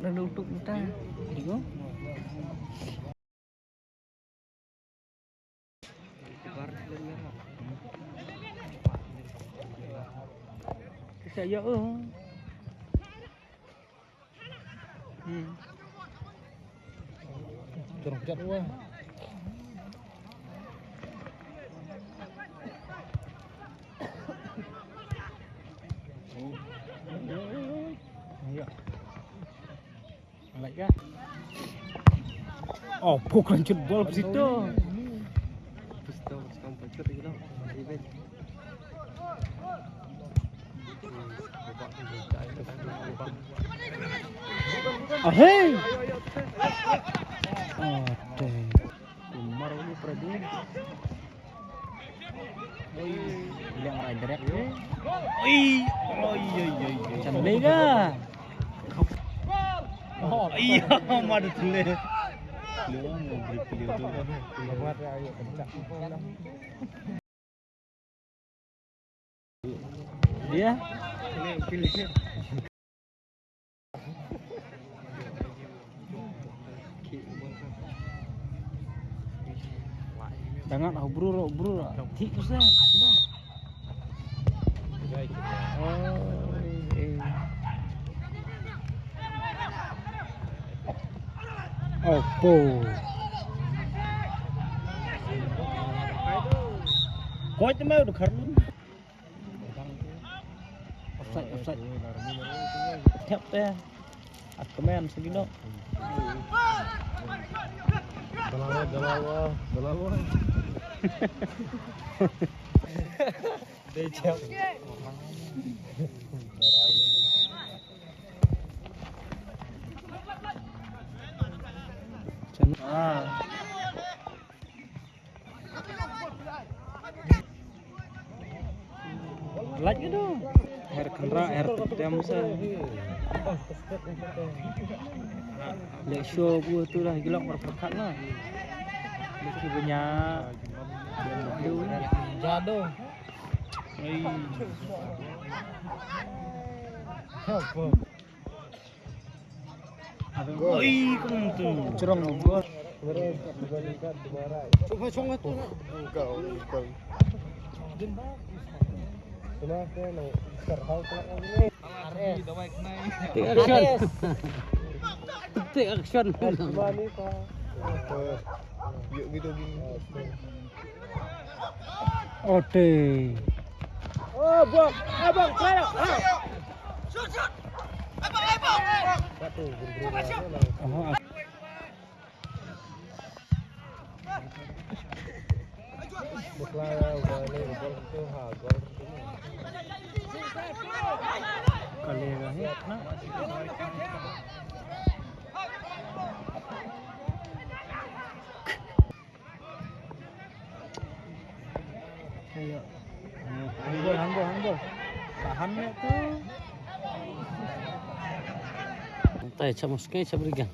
Duduk kita. Digo. Saya Turun cat wah. Ayo. Lagi kah? Oh, puk lanjut bola ke situ. Oh, hey. Oh, deh. Kumar ini pergi. Bilang rider ya. Oi, oh iya. Cantik kah? Oh iya, madu tule. Lu mau beli pilih dulu. Buat ayo kencang. Dia? Ini pilih. Jangan bro. Tik usah. Opo. Kau itu mau udah karun. Offside. Tiap teh. Aku main segini. Dalawa. Dejam. Lagi dong. Air kendra, air tetem saya. Lihat show gua tuh lah gila berpekat lah. Lagi banyak. Jado. Apa? Oi, kan tuh. Curang gua. Coba tuh. Enggak. Kenapa lo terhau ini? Take action. Gimana Pak? Yuk gitu gini. Ode. Oh, bang, saya. Shoot. Abang. Satu, Oh, Buklaya udah nih gol itu gol. kali ya nak. Kayak hanggol. Tahannya tuh. Tay camus kayak cabrigan.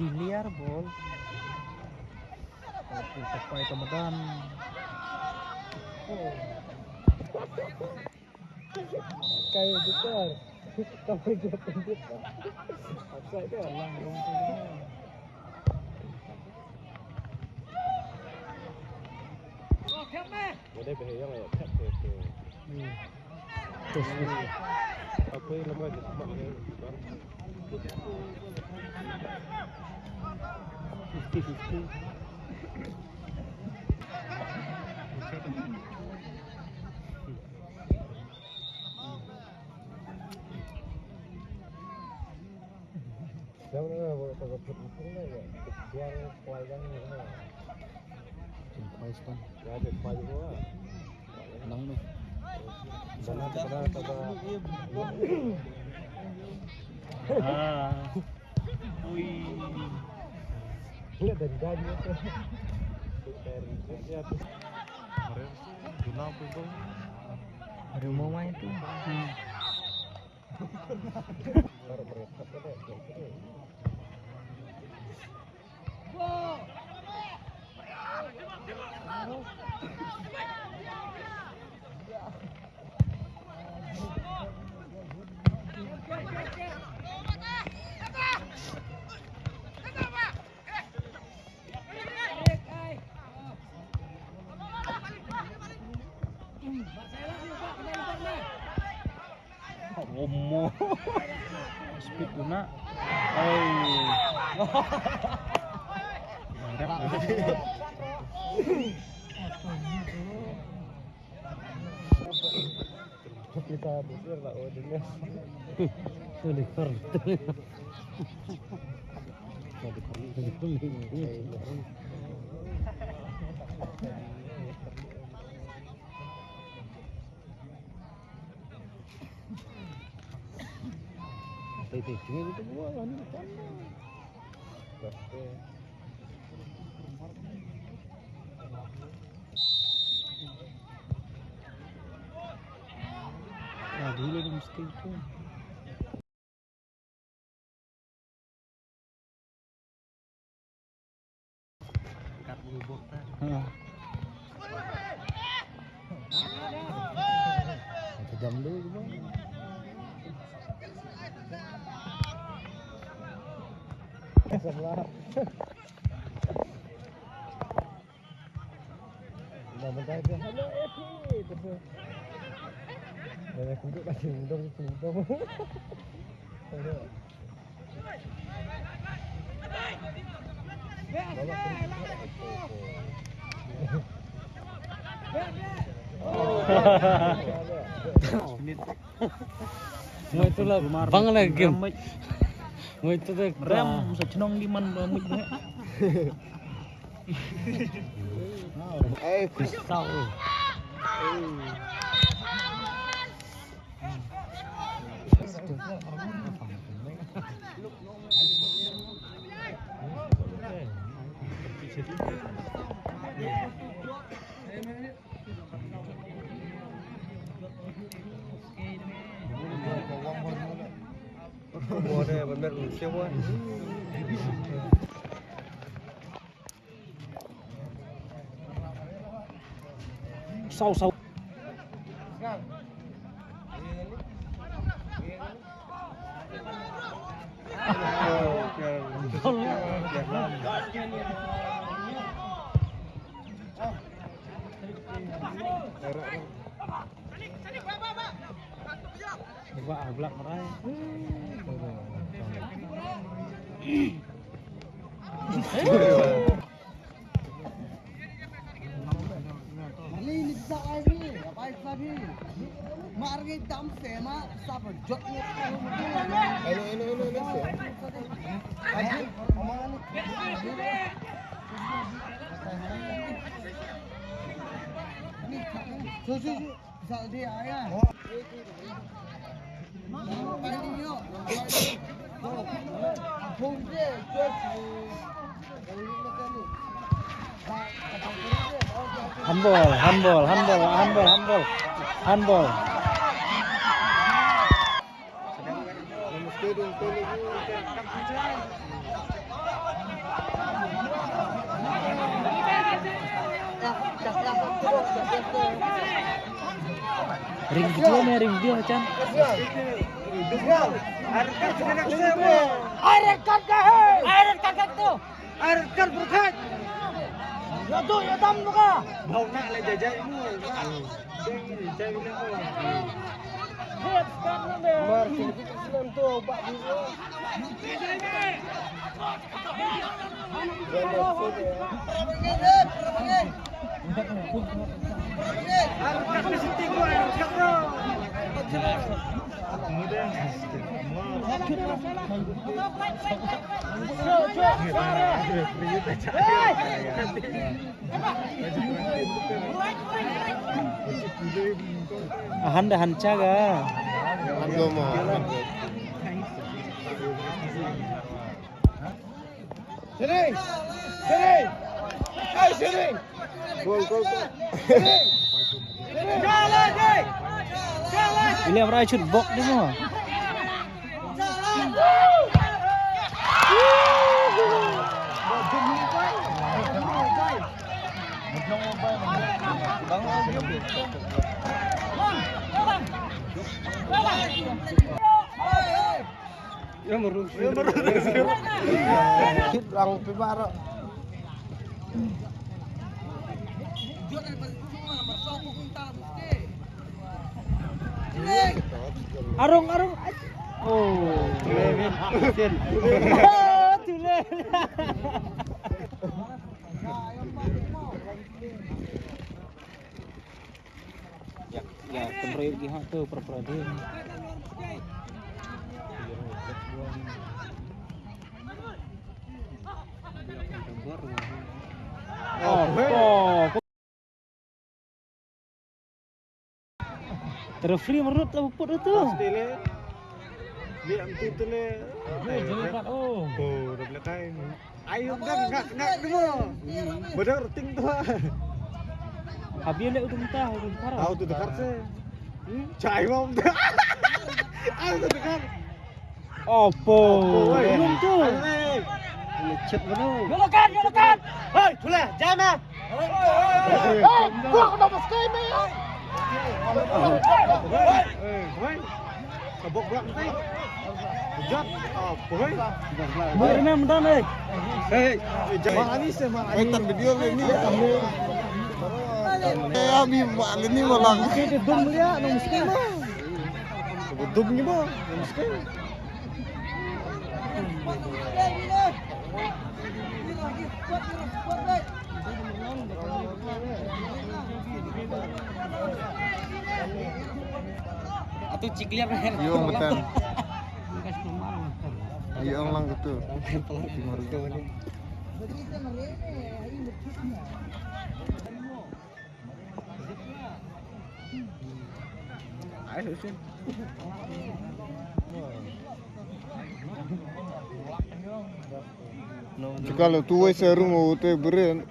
Liar bol. Papai temedan. Kayak gitu. Tapi gue tunjuk. Offside dia langsung tuh. Udah bahaya ya, cek itu. Terus. Apa yang lemah di semaknya? 50-50. Jangan kalau takut itu ya, biar kuaikan gitu. Kuaikan. Ya ada kuai juga. Nang nih. Sana kita lihat dari gaji itu. Dari siap. Kemarin guna apa itu? Baru mau main tuh. Baru berehat ada. Omo. Speed guna. Kita besar lah wadahnya. Sudah kerja. Itu cuma itu buah ni kan. Ah, dulu dah mesti itu. Kat bubuk tak. Jam dulu bang. Sebelah. Dah bentar dia. Halo Epi. Terus. Dah kuduk lagi undang. Mau itulah bang lagi game. Mau itu deh Ram secenong di mana mic nih. Pisau. Boleh benar siapa? Sau. Coba ablak merai. Ini bisa lagi, apa lagi? Margi dam sema, sabar jotnya Ini. Susu, saldi ayah. Handball. Ring video macam. Airkan tu. Airkan berkat. Ya tu ya tam buka. Bau nak le jajaimu. Head sekarang ni. Mar sini Islam tu bak dulu. Handa hancaga. Sini. Gol. Jalan, William Rashid bok dia mah. Ya merus. Lang pibaro. Arung. Oh, tulen. Oh, tulen. Ya, kembali lagi hak tu perperadan. Oh. Terfree menurut puput itu. Stile. Dia am tu le. Oh. Oh, dah belakang. Ayo enggak dulu. Benar ting tu. Habis le udah mentah, udah parah. Tahu tu dekat se. Cai mau. Ayo tu dekat. Opo. Belum tu. Lecet benar. Golakan. Hei, sudah, jangan. Gua kena maskai ni. Hei. Sabuk berak ni. Jat. Apa hei? Boleh memang dah ni. Hei, jangan Anis memang. Aitan video ni kami. Abi mal ni malang. Kita dum dia, nung miskin mah. Dum ni mah, miskin. Atau cikliar kan? Yo betul. Iya orang gitu. Ayo sih. Kalau tu wes serum itu beren.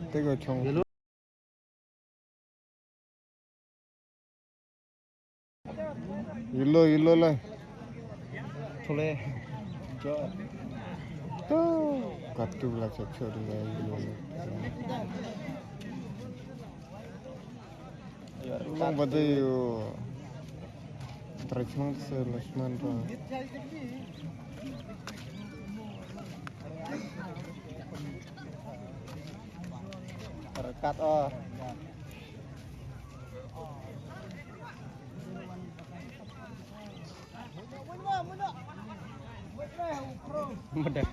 Tengok cong. Yellow lah. Boleh. Tuh, kartu lah cocok dengan yellow. Long pada yo. Terjemah selasman tu. Rekat oh. Mudah.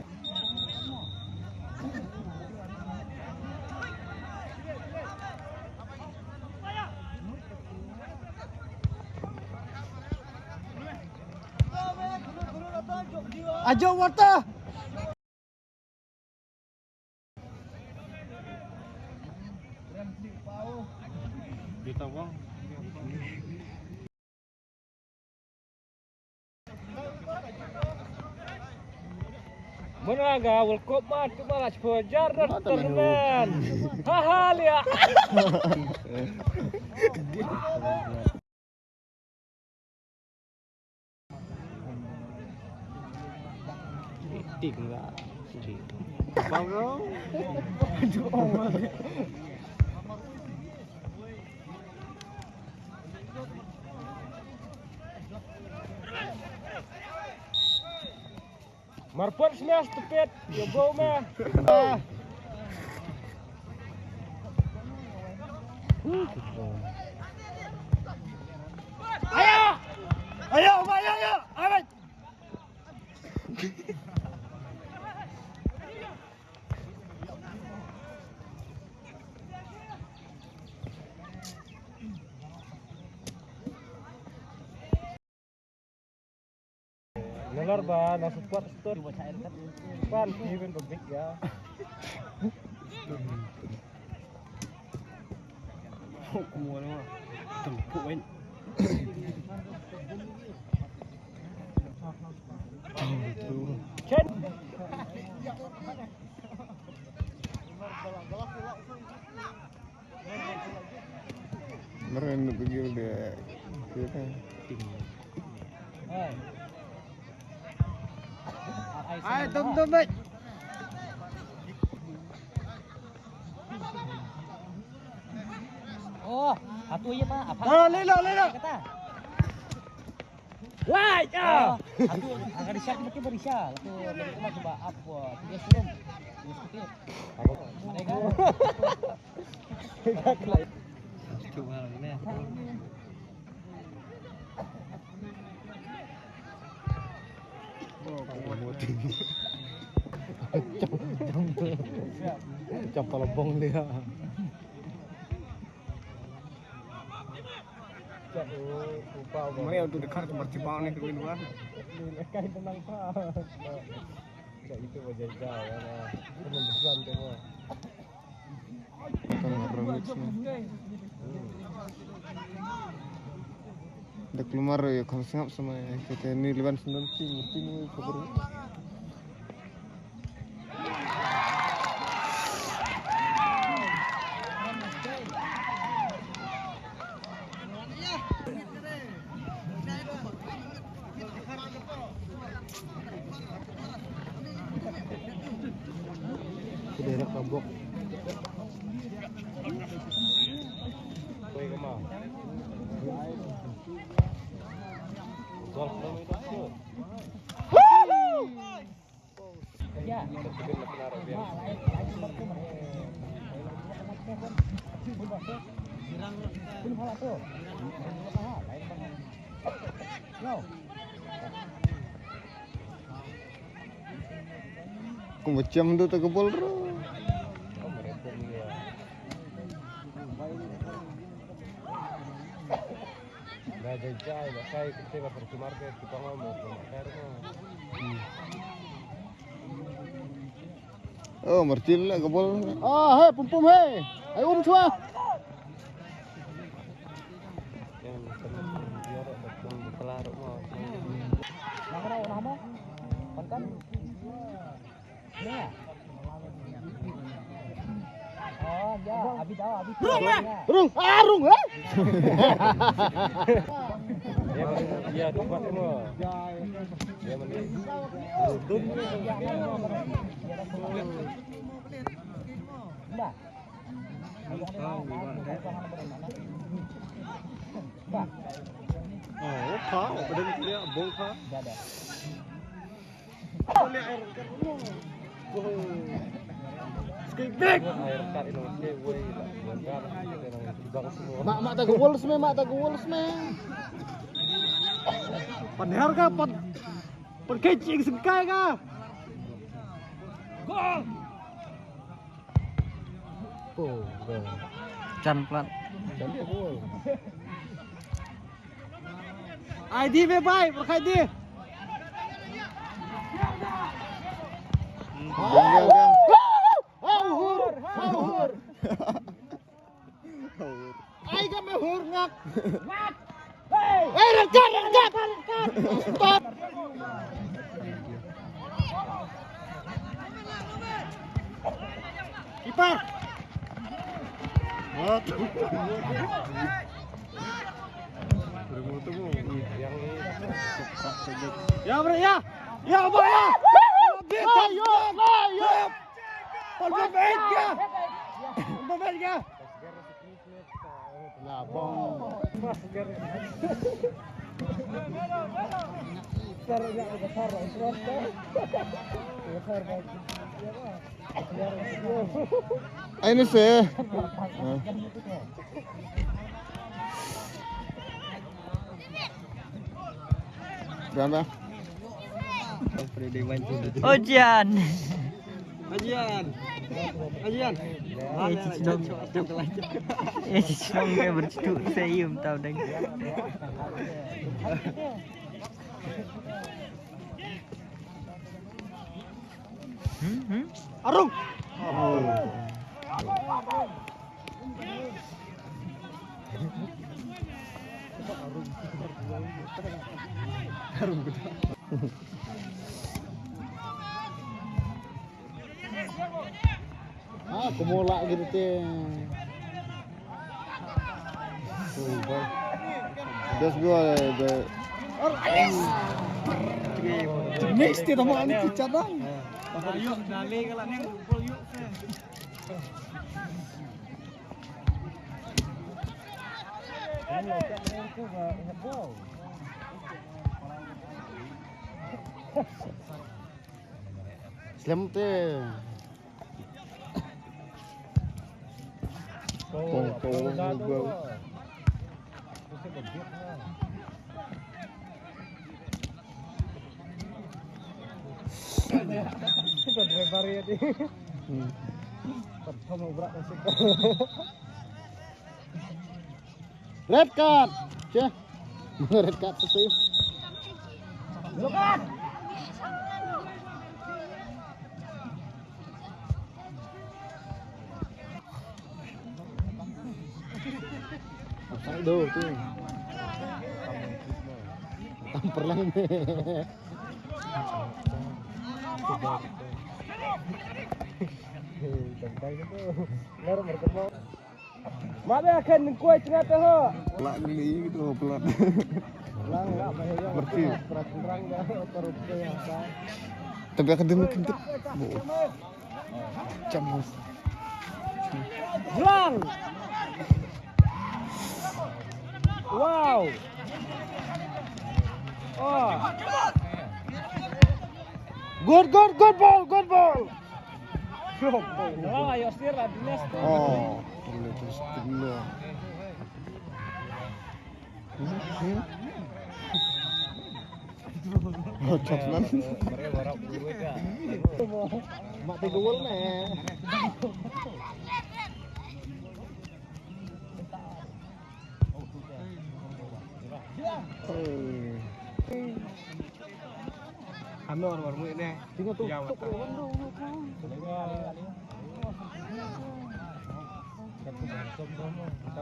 Ajo water. Kita bang. Menaga welcome mat kebalas fajar termen. Haha lihat. Tinggal. Bangau. Marpon smash tepet, yo go mah. Ayo, ayo. Nelar ba, nasupport store. Pan, even big ya. Kumuha naman. Tempuk kan. Chen. Kemarin pergi udah kita. Ay, tum-tum, Oh, atu iya Pak. Apa? Oh, lilo. Kata. Wah, Oh, atu agak disiap berarti berisya. Atu dari rumah coba apa? Tiga sebelum. Mana kan? Coba ini. Cap lebong dia. Makanya untuk dekat ke Marcipang nih ke luar. Kain tenang Pak. Enggak itu mau jajal ya. Teman besar semua. Udah keluar ya kalau sengap sama kita ini leban sendiri mesti nih kabar. Sudah kabok. Ya. Kung macam tu tak kepol ro. Nah jajal, saya kita pergi market kita ngomong makan. Oh, mercil lah kepol. Ah, hei pum hei. Ayo chua. Yang dia datang pelarut mau. Nama? Kan? Ya. Oh, ya, abi tahu, abi. Arung, eh? Dia tempat semua. Dia mending. Mbak. Mbak. Oh, kau, pada dia bong kau. Enggak ada. Skipik. Air kat Indonesia, gue bongkar kita semua. Mak tak gol sme, mak tak gol sme. Padahal ka kecing sengkai ka. Gol. Oh, gol. Can plat. Jadi gol. ID be bay, berkai di. Gang. Hur. Ai ka me hur ngak. Rengkat. Stop. Kiper. Ya, bro ya. Ya, Abang ya. Ayo. Pembait ka. Labong. Ini sih. Berapa? Ojian. Cicong kayak berceduk senyum tahu deng. Arung. Kumula gitu teh. Just go Next kita mau anu cadang. Ayo, dali kalau neng kumpul yuk. Ini cak itu enggak hebol. Selamat ya. Kita driver ya di. Kamu berat masih. Red card. Cih. Red card itu. Lokat. Aduh tuh. Tampar lang ini. Tentang itu. Lor bertemu. Mak be akan kuai tengah tu ho. Pelak geli gitu, pelak. Lang enggak bahaya. Bersih. Berat terang dah terus ke apa. Tapi akan demi kentut. Camus. Lang. Wow. Oh. Good ball. Oh, ayo sir lah dinas. Oh, terus dulu. Oh, coklat. Mereka barak duit ya. Mak tegul nih. Ano orang baru ini? Tengok tu. Kita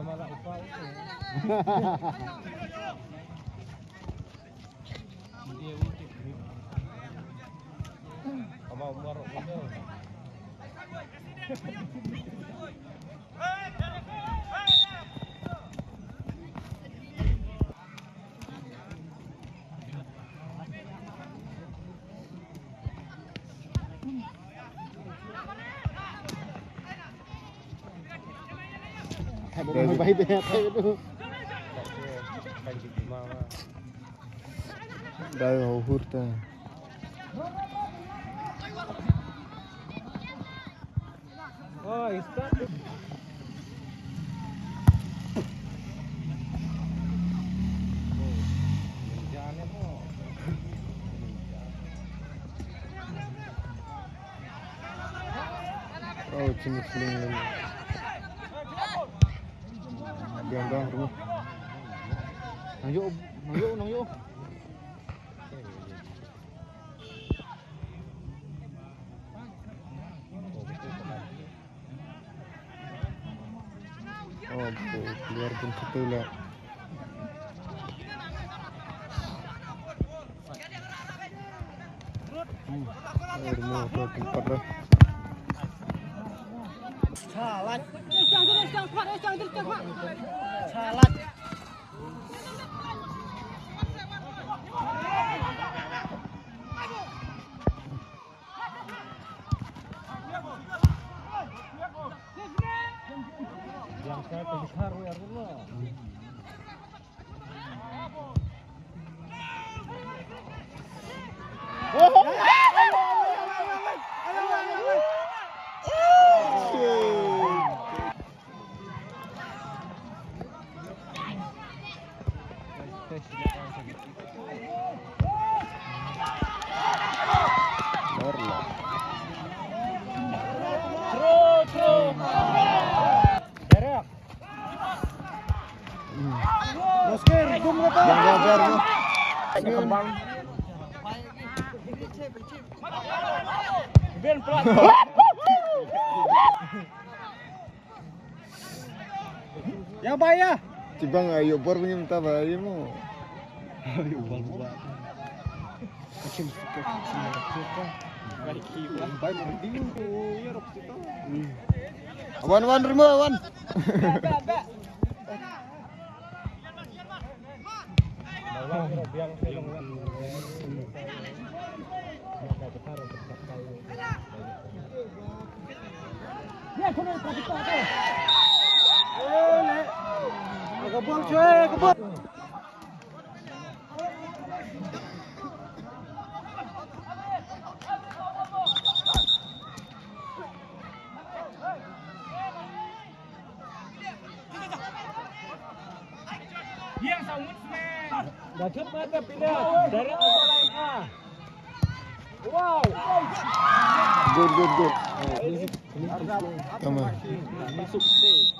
malah upah itu. Sama Umar itu. Ada baik deh itu. Dah uhur ta. Oh, istirahat. Oh, cini seling. Dianggang rumah. Nang yuk. Oh, keluar pun setelah. Rumah tempat dah. Salat. Salat. Yang saya terbesar ya rumah. Derek. Mosker, gum kata. Yang gajar tu. Kembang. Ben pelat. Yang bayar. Cibang ayo bor punya minta bayar mu. Ayo buat. Kacim sikit. Balik kiwa. Baik mending tu ya rok situ. Awan rumah awan. biang saya dengan nggak besar untuk kayu. Ya, kono kapita tuh. Agak buang cuy, kebun. Dapat mata pindah dari lain A. Wow. Good. Come on. Masuk stay.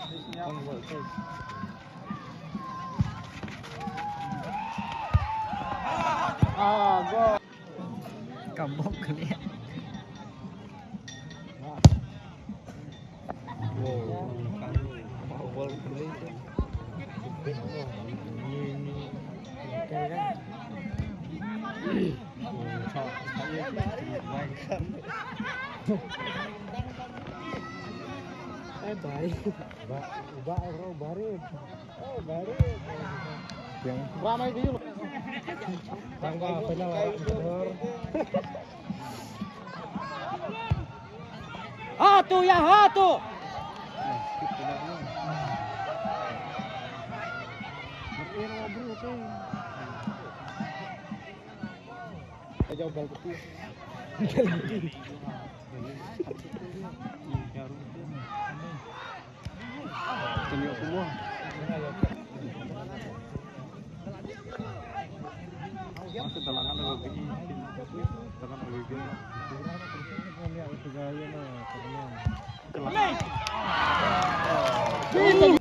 Go. Kambok kali ya. Bol beli itu. Barit. Yang Ramai dulu. tangga penawar. Hatu ya hatu. Jauh bal putih. Tunjuk semua. Masuk dalangan ada begini. Dalangan ada begini.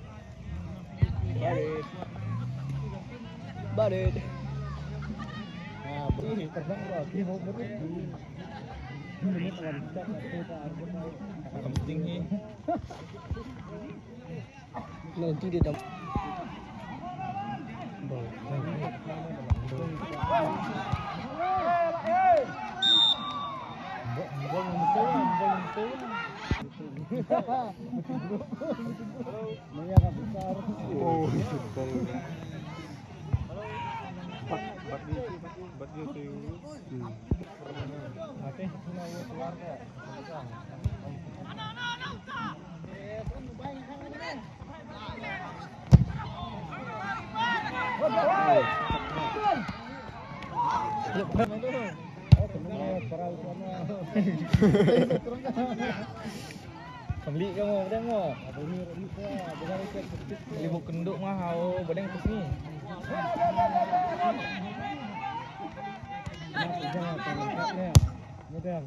Barit. Nah, begini terbang lagi mau berhenti. Ini teman kita akan tinggi. Nanti dia dapat. Beli kamu, bedeng mo. Ada ni rambut saya, benar ikat kecil. Ibu kenduk mah hau bedeng ke sini. Jangan tempatnya. Bedeng.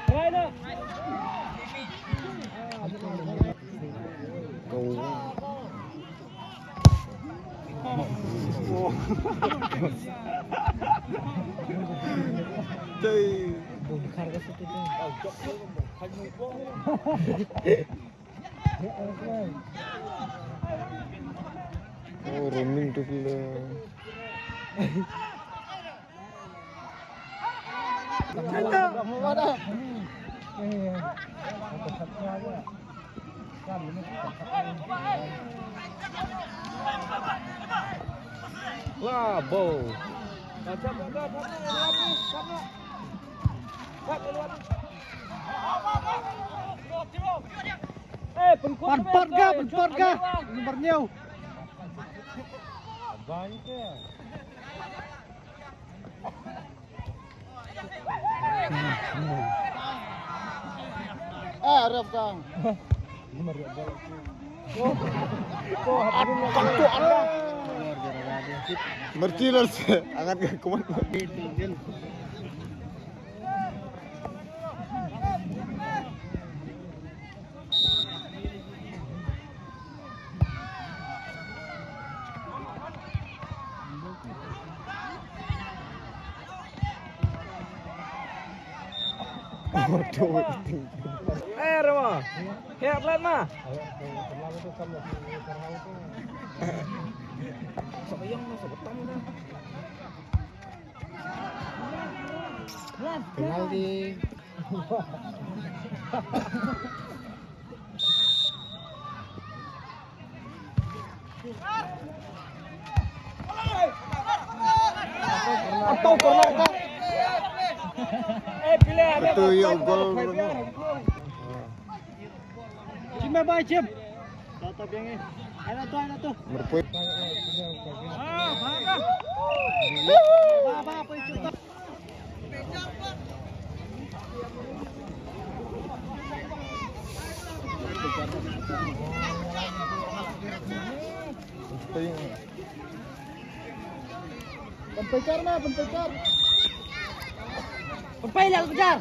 Right up. Bongkar ke situ tuh. Oh, roaming tuh pula. Kamu ada? Tempatnya aja. Kan ini Labo. macam enggak sama. Penporga, nomornya. Banyak ya. Arab kang. Nomor dia. Bercilar sih, angkat ke kemana? Waduh, Rawa. Ya, pelan mah. Terlalu itu kamu terlalu itu. Sayang mah sebetam dah. Penalti. Atau corner ka. Betul ya gol bro. Jim bye Jim. Toto biang Ada tuh. Berpoin. Apa itu? Penpecar mah, penpecar. Perpai lah kejar.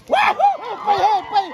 Wah, pai.